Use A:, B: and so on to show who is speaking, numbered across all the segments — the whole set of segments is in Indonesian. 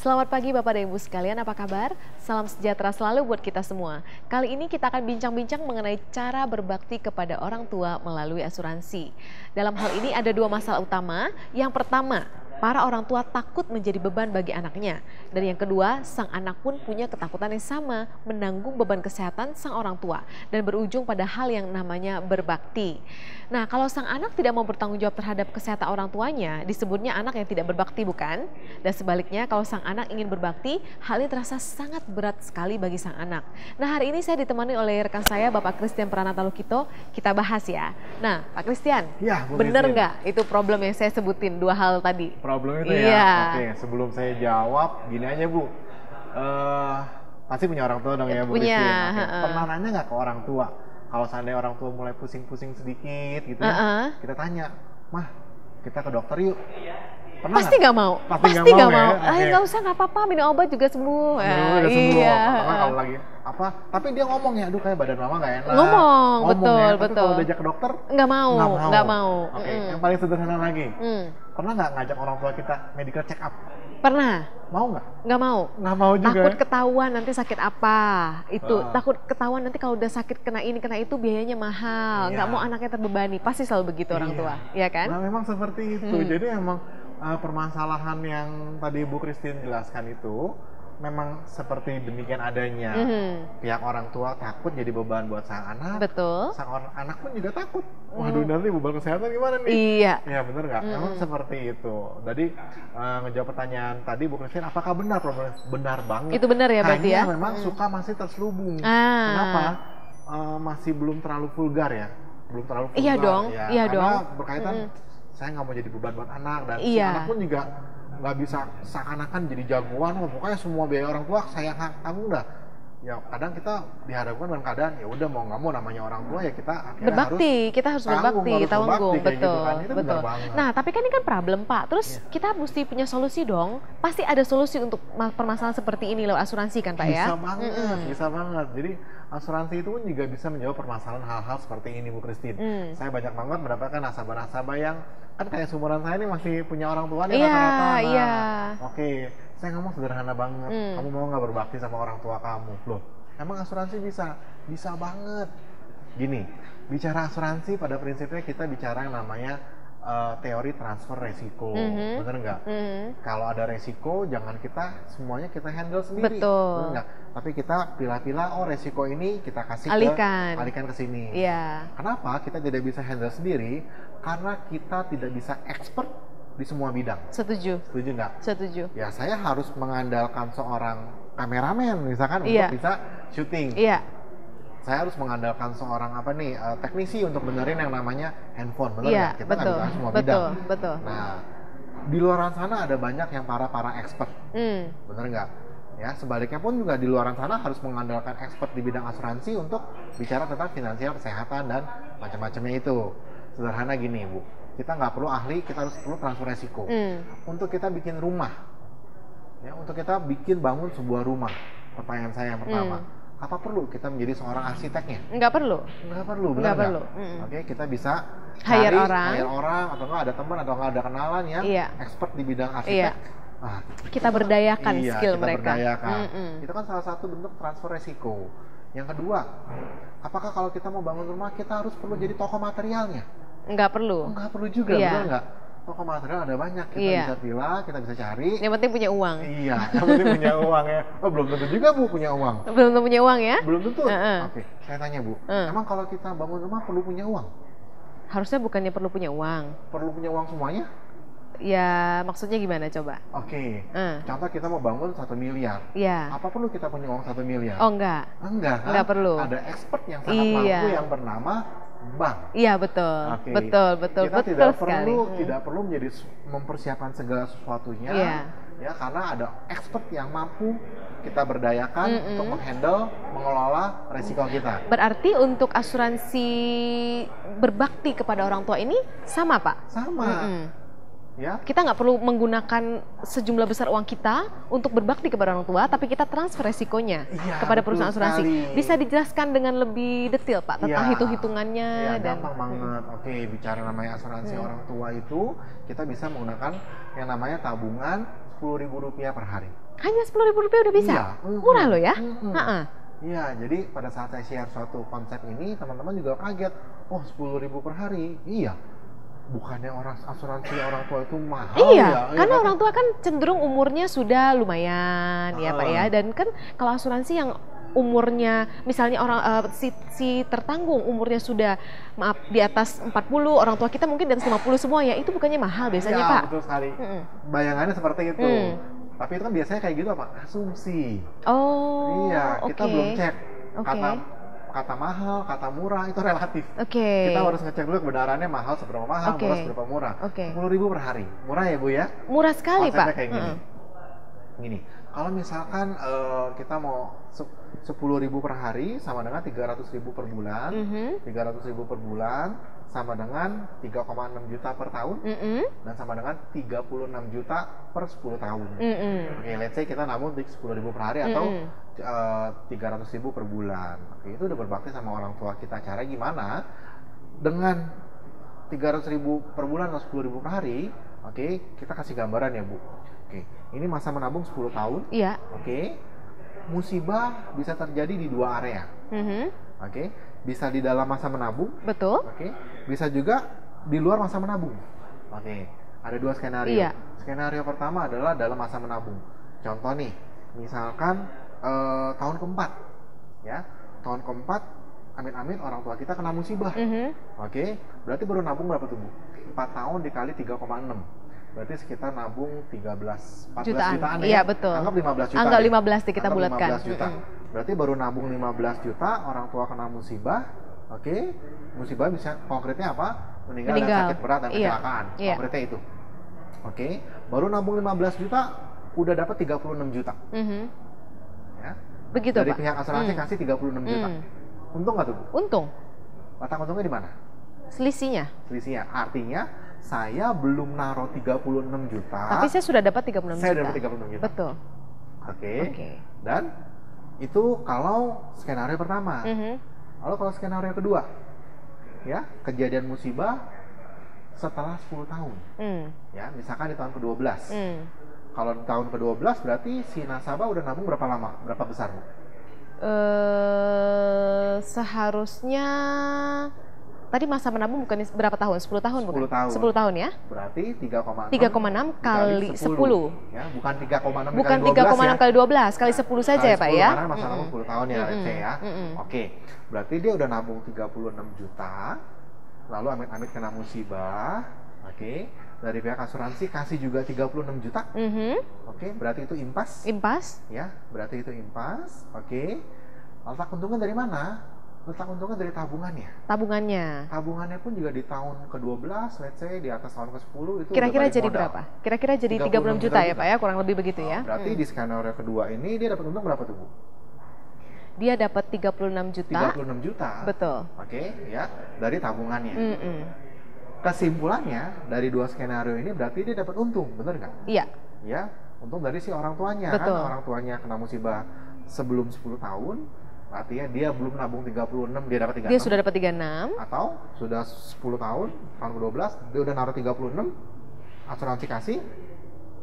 A: Selamat pagi Bapak dan Ibu sekalian, apa kabar? Salam sejahtera selalu buat kita semua. Kali ini kita akan bincang-bincang mengenai cara berbakti kepada orang tua melalui asuransi. Dalam hal ini ada dua masalah utama. Yang pertama, para orang tua takut menjadi beban bagi anaknya. Dan yang kedua, sang anak pun punya ketakutan yang sama, menanggung beban kesehatan sang orang tua. Dan berujung pada hal yang namanya berbakti. Nah, kalau sang anak tidak mau bertanggung jawab terhadap kesehatan orang tuanya, disebutnya anak yang tidak berbakti, bukan? Dan sebaliknya, kalau sang anak ingin berbakti, hal ini terasa sangat berat sekali bagi sang anak. Nah, hari ini saya ditemani oleh rekan saya, Bapak Christian Pranata Lukito. Kita bahas ya. Nah, Pak Christian,
B: ya,
A: bener nggak itu problem yang saya sebutin, dua hal tadi?
B: Problem itu
A: iya.
B: Ya? Oke, sebelum saya jawab, gini aja Bu. Pasti punya orang tua dong ya Bu
A: punya,
B: Christian. Pernah nanya nggak ke orang tua? Kalau seandainya orang tua mulai pusing-pusing sedikit gitu ya, kita tanya, "Mah, kita ke dokter yuk." Pernah
A: pasti nggak mau. Pasti nggak mau. Nggak usah, nggak apa-apa, minum obat juga sembuh.
B: Udah sembuh. Apakah kalau lagi apa? Tapi dia ngomong ya, aduh kayak badan mama nggak enak.
A: Ngomong betul,
B: ya. Tapi
A: betul.
B: kalau diajak ke dokter,
A: nggak mau.
B: Oke, yang paling sederhana lagi. Pernah nggak ngajak orang tua kita medical check up?
A: Pernah.
B: Mau nggak?
A: Nggak mau.
B: Nggak mau juga.
A: Takut ketahuan nanti sakit apa. Itu takut ketahuan nanti kalau udah sakit kena ini kena itu biayanya mahal. Nggak mau anaknya terbebani. Pasti selalu begitu orang tua, ya kan?
B: Nah memang seperti itu. Jadi emang permasalahan yang tadi Bu Christine jelaskan itu memang seperti demikian adanya. Pihak orang tua takut jadi beban buat sang anak.
A: Betul.
B: Sang anak pun juga takut. Waduh, nanti beban kesehatan gimana nih?
A: Iya.
B: Ya bener nggak? Memang seperti itu. Jadi ngejawab pertanyaan tadi Bu Christine, apakah benar? Benar banget.
A: Itu benar ya berarti ya?
B: Hanya memang suka masih terselubung. Kenapa? Masih belum terlalu vulgar ya? Belum terlalu vulgar.
A: Iya dong.
B: Ya,
A: iya
B: karena
A: dong.
B: berkaitan saya nggak mau jadi beban buat anak, dan si anak pun juga nggak bisa seakan-akan jadi jagoan, pokoknya semua biaya orang tua saya tanggung dah. Ya kadang kita dihadapkan dengan keadaan ya udah mau nggak mau namanya orang tua ya kita akhirnya
A: berbakti, kita harus berbakti, tanggung, betul,
B: gitu kan.
A: betul. Nah tapi kan ini kan problem Pak, terus kita mesti punya solusi dong. Pasti ada solusi untuk permasalahan seperti ini lewat asuransi kan Pak ya?
B: Bisa banget, bisa banget. Jadi asuransi itu pun juga bisa menjawab permasalahan hal-hal seperti ini Bu Christine. Saya banyak banget mendapatkan nasabah-nasabah yang kan kayak seumuran saya ini masih punya orang tua nih rata-rata.
A: Iya.
B: Oke, saya ngomong sederhana banget. Kamu mau nggak berbakti sama orang tua kamu? Loh, emang asuransi bisa? Bisa banget. Gini, bicara asuransi pada prinsipnya kita bicara yang namanya teori transfer resiko, bener nggak? Kalau ada resiko, jangan semuanya kita handle sendiri, bener nggak? Tapi kita pilah-pilah, oh resiko ini kita kasih alihkan ke sini.
A: Iya.
B: Kenapa kita tidak bisa handle sendiri? Karena kita tidak bisa expert di semua bidang.
A: Setuju.
B: Setuju nggak?
A: Setuju.
B: Ya saya harus mengandalkan seorang kameramen misalkan untuk bisa syuting.
A: Iya.
B: Saya harus mengandalkan seorang teknisi untuk benerin yang namanya handphone, bener nggak? Kita nggak bisa semua bidang.
A: Betul.
B: Nah, di luar sana ada banyak yang para expert, bener nggak? Ya, sebaliknya pun juga di luar sana harus mengandalkan expert di bidang asuransi untuk bicara tentang finansial, kesehatan dan macam-macamnya itu. Sederhana gini Bu, kita nggak perlu ahli, kita harus perlu transfer resiko. Untuk kita bikin rumah, ya, untuk kita bangun sebuah rumah. Pertanyaan saya yang pertama. Apa perlu kita menjadi seorang arsiteknya?
A: Nggak perlu.
B: Nggak perlu, benar nggak? Oke, kita bisa
A: hire
B: orang, atau nggak ada teman, atau nggak ada kenalan yang expert di bidang arsitek.
A: Kita berdayakan skill mereka.
B: Itu kan salah satu bentuk transfer resiko. Yang kedua, apakah kalau kita mau bangun rumah, kita harus perlu jadi toko materialnya?
A: Nggak perlu.
B: Nggak perlu juga, benar nggak? Toko material ada banyak, kita bisa pilih, kita bisa cari.
A: Yang penting punya uang.
B: Iya, yang penting punya uang ya. Oh, belum tentu juga Bu punya uang.
A: Belum tentu punya uang ya?
B: Belum tentu. Oke, saya tanya Bu, emang kalau kita bangun rumah perlu punya uang?
A: Harusnya bukannya perlu punya uang.
B: Perlu punya uang semuanya?
A: Ya, maksudnya gimana coba?
B: Oke, contoh kita mau bangun 1 miliar.
A: Iya.
B: Apa perlu kita punya uang 1 miliar?
A: Oh enggak.
B: Enggak kan?
A: Enggak perlu.
B: Ada expert yang sangat mampu yang bernama bank.
A: Iya betul. Betul.
B: Kita tidak perlu menjadi mempersiapkan segala sesuatunya. Ya, karena ada expert yang mampu kita berdayakan untuk menghandle, mengelola resiko kita.
A: Berarti untuk asuransi berbakti kepada orang tua ini sama Pak?
B: Sama. Ya.
A: Kita nggak perlu menggunakan sejumlah besar uang kita untuk berbakti kepada orang tua, tapi kita transfer resikonya kepada perusahaan asuransi. Bisa dijelaskan dengan lebih detail Pak tentang hitung-hitungannya?
B: Gampang banget. Oke, bicara namanya asuransi orang tua itu, kita bisa menggunakan yang namanya tabungan Rp10.000 per hari.
A: Hanya Rp10.000 udah bisa?
B: Iya.
A: Murah loh ya?
B: Iya, jadi pada saat saya share suatu konsep ini, teman-teman juga kaget. Oh, 10.000 per hari? Iya. Bukannya asuransi orang tua itu mahal
A: iya,
B: ya?
A: Karena
B: kan?
A: orang tua kan cenderung umurnya sudah lumayan ya Pak ya. Dan kan kalau asuransi yang umurnya misalnya orang si tertanggung umurnya sudah di atas 40, orang tua kita mungkin di atas 50 semua ya, itu bukannya mahal biasanya
B: ya,
A: Pak?
B: Betul sekali. Bayangannya seperti itu. Tapi itu kan biasanya kayak gitu apa? Asumsi.
A: Oh,
B: iya, kita belum cek kata mahal, kata murah itu relatif. Kita harus ngecek dulu kebenarannya mahal seberapa mahal, murah seberapa murah. 10.000 per hari, murah ya Bu ya?
A: Murah sekali Pak.
B: Kayak gini. Kalau misalkan kita mau 10.000 per hari sama dengan 300.000 per bulan, 300.000 per bulan sama dengan 3,6 juta per tahun, dan sama dengan 36 juta per 10 tahun. Oke, let's say kita nabung 10.000 per hari atau 300.000 per bulan. Oke, itu udah berbakti sama orang tua kita. Cara gimana? Dengan 300.000 per bulan atau 10.000 per hari, oke, kita kasih gambaran ya Bu. Oke, ini masa menabung 10 tahun.
A: Iya.
B: Oke, musibah bisa terjadi di 2 area. Oke, bisa di dalam masa menabung.
A: Betul.
B: Oke, bisa juga di luar masa menabung. Oke, ada 2 skenario.
A: Iya.
B: Skenario pertama adalah dalam masa menabung. Contoh nih, misalkan tahun keempat, ya, tahun keempat, amit-amit orang tua kita kena musibah. Oke, berarti baru nabung berapa tuh Bu? 4 tahun dikali 3,6. Berarti sekitar nabung 14 jutaan ya.
A: Iya, betul.
B: Anggap 15 juta.
A: Anggap 15 kita bulatkan.
B: 15 juta. Berarti baru nabung 15 juta, orang tua kena musibah. Oke. Musibah bisa konkretnya apa? Meninggal. Dan sakit berat dan kecelakaan. Konkretnya itu. Oke. Baru nabung 15 juta udah dapat 36 juta. Ya.
A: Begitu,
B: dari
A: Pak.
B: Pihak asuransi kasih 36 juta. Untung nggak tuh, Bu?
A: Untung.
B: Letak untungnya di mana?
A: Selisihnya.
B: Artinya saya belum naruh 36 juta.
A: Tapi saya sudah dapat 36 juta.
B: Saya dapat 36 juta.
A: Betul.
B: Oke. Dan itu kalau skenario pertama. Lalu kalau skenario kedua, ya, kejadian musibah setelah 10 tahun. Ya, misalkan di tahun ke-12. Kalau di tahun ke-12 berarti si nasabah udah nabung berapa lama? Berapa besar, Bu?
A: Seharusnya tadi masa menabung bukan berapa tahun? 10 tahun bukan?
B: 10 tahun.
A: 10 tahun ya?
B: Berarti 3,6
A: kali 10.
B: Ya, bukan 3,6
A: bukan
B: kali 12
A: 3,6 kali 12, kali 10 saja ya Pak ya?
B: Karena masa nabung 10 tahun ya, let's say ya. Oke, berarti dia udah nabung 36 juta, lalu amit-amit kena musibah, oke, dari pihak asuransi kasih juga 36 juta, oke, berarti itu impas.
A: Impas?
B: Ya, berarti itu impas, oke. Letak untungnya dari mana? Letak untungnya dari tabungannya. Tabungannya pun juga di tahun ke-12, let's say di atas tahun ke-10 itu
A: kira-kira jadi
B: modal.
A: Berapa? Kira-kira jadi 36 juta ya Pak ya, kurang lebih begitu ya.
B: Berarti di skenario kedua ini dia dapat untung berapa tuh Bu?
A: Dia dapat 36 juta.
B: 36 juta.
A: Betul.
B: Oke, ya, dari tabungannya. Kesimpulannya dari 2 skenario ini berarti dia dapat untung, benar nggak?
A: Iya.
B: Ya, untung dari si orang tuanya.
A: Betul.
B: Kan orang tuanya kena musibah sebelum 10 tahun. Artinya dia belum nabung 36, dia dapat 36.
A: Dia sudah dapat 36.
B: Atau sudah 10 tahun, tahun ke-12, dia udah naruh 36, asuransi kasih,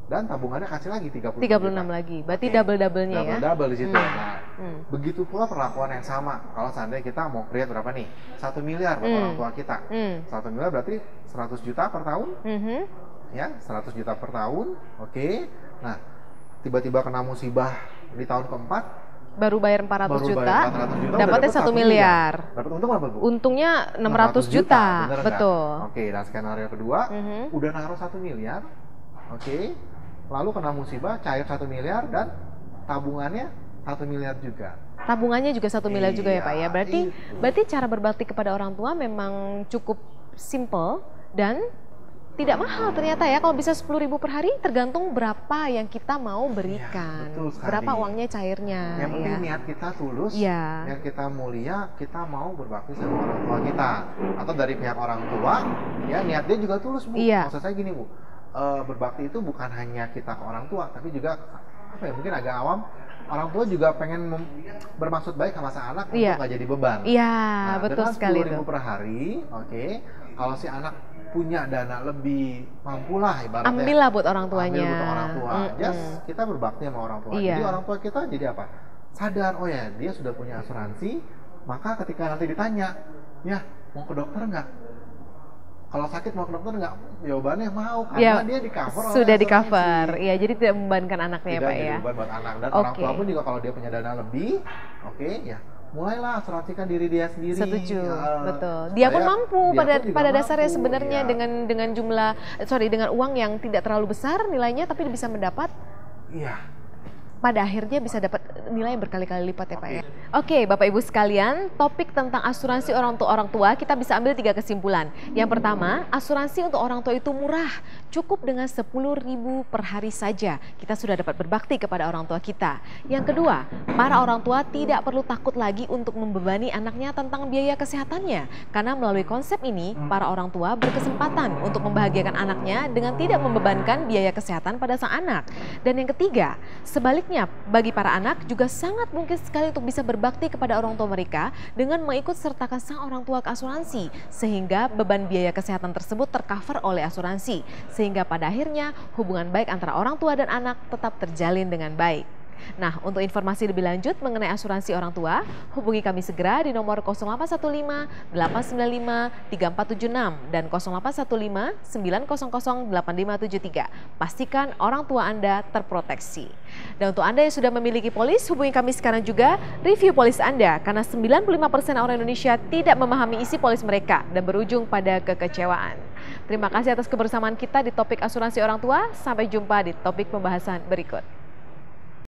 B: dan tabungannya kasih lagi 36
A: lagi. Berarti double-doublenya ya?
B: Double di situ. Nah, begitu pula perlakuan yang sama. Kalau seandainya kita mau create berapa nih? 1 miliar buat orang tua kita. 1 miliar berarti 100 juta per tahun. Ya, 100 juta per tahun. Oke. Nah, tiba-tiba kena musibah di tahun keempat,
A: baru bayar 400 juta, dapatnya 1 miliar.
B: Dapat untung berapa, Bu?
A: Untungnya 600 juta. Betul.
B: Oke, dan skenario kedua, udah naruh 1 miliar. Oke. Lalu kena musibah, cair 1 miliar dan tabungannya 1 miliar juga.
A: Tabungannya juga 1 miliar juga ya Pak ya. Berarti cara berbakti kepada orang tua memang cukup simple dan tidak mahal ternyata ya. Kalau bisa 10.000 per hari tergantung berapa yang kita mau berikan. Berapa uangnya cairnya.
B: Yang penting niat kita tulus, niat kita mulia, kita mau berbakti sama orang tua kita. Atau dari pihak orang tua, ya niat dia juga tulus, Bu. Maksud saya gini, Bu. Berbakti itu bukan hanya kita ke orang tua, tapi juga apa ya, mungkin agak awam, orang tua juga pengen bermaksud baik sama sang anak untuk nggak jadi beban.
A: Iya, betul sekali itu.
B: 10.000 per hari, oke. Kalau si anak punya dana lebih, mampulah ibaratnya.
A: Ambillah buat orang tuanya.
B: Ambil buat orang tua. Just kita berbakti sama orang tua. Jadi orang tua kita jadi apa? Sadar, oh ya dia sudah punya asuransi, maka ketika nanti ditanya, ya mau ke dokter nggak? Kalau sakit mau ke dokter nggak? Jawabannya mau, karena dia di cover.
A: Sudah di cover, ya jadi tidak membebankan anaknya
B: tidak
A: ya Pak ya.
B: Tidak beban buat anak, dan orang tua pun juga kalau dia punya dana lebih, ya mulailah asuransikan diri dia sendiri.
A: Setuju, betul. Dia pun mampu pada dasarnya sebenarnya dengan jumlah, dengan uang yang tidak terlalu besar nilainya, tapi bisa mendapat.
B: Iya.
A: Pada akhirnya bisa dapat nilai yang berkali-kali lipat ya Pak ya. Oke Bapak Ibu sekalian, topik tentang asuransi orang tua kita bisa ambil 3 kesimpulan. Yang pertama, asuransi untuk orang tua itu murah, cukup dengan 10.000 per hari saja kita sudah dapat berbakti kepada orang tua kita. Yang kedua, para orang tua tidak perlu takut lagi untuk membebani anaknya tentang biaya kesehatannya, karena melalui konsep ini para orang tua berkesempatan untuk membahagiakan anaknya dengan tidak membebankan biaya kesehatan pada sang anak. Dan yang ketiga, sebaliknya bagi para anak juga sangat mungkin sekali untuk bisa berbakti kepada orang tua mereka dengan mengikut sertakan sang orang tua ke asuransi, sehingga beban biaya kesehatan tersebut tercover oleh asuransi, sehingga pada akhirnya hubungan baik antara orang tua dan anak tetap terjalin dengan baik. Nah, untuk informasi lebih lanjut mengenai asuransi orang tua, hubungi kami segera di nomor 0815 895 3476 dan 0815 900 8573. Pastikan orang tua Anda terproteksi. Dan untuk Anda yang sudah memiliki polis, hubungi kami sekarang juga, review polis Anda, karena 95% orang Indonesia tidak memahami isi polis mereka dan berujung pada kekecewaan. Terima kasih atas kebersamaan kita di topik asuransi orang tua. Sampai jumpa di topik pembahasan berikut.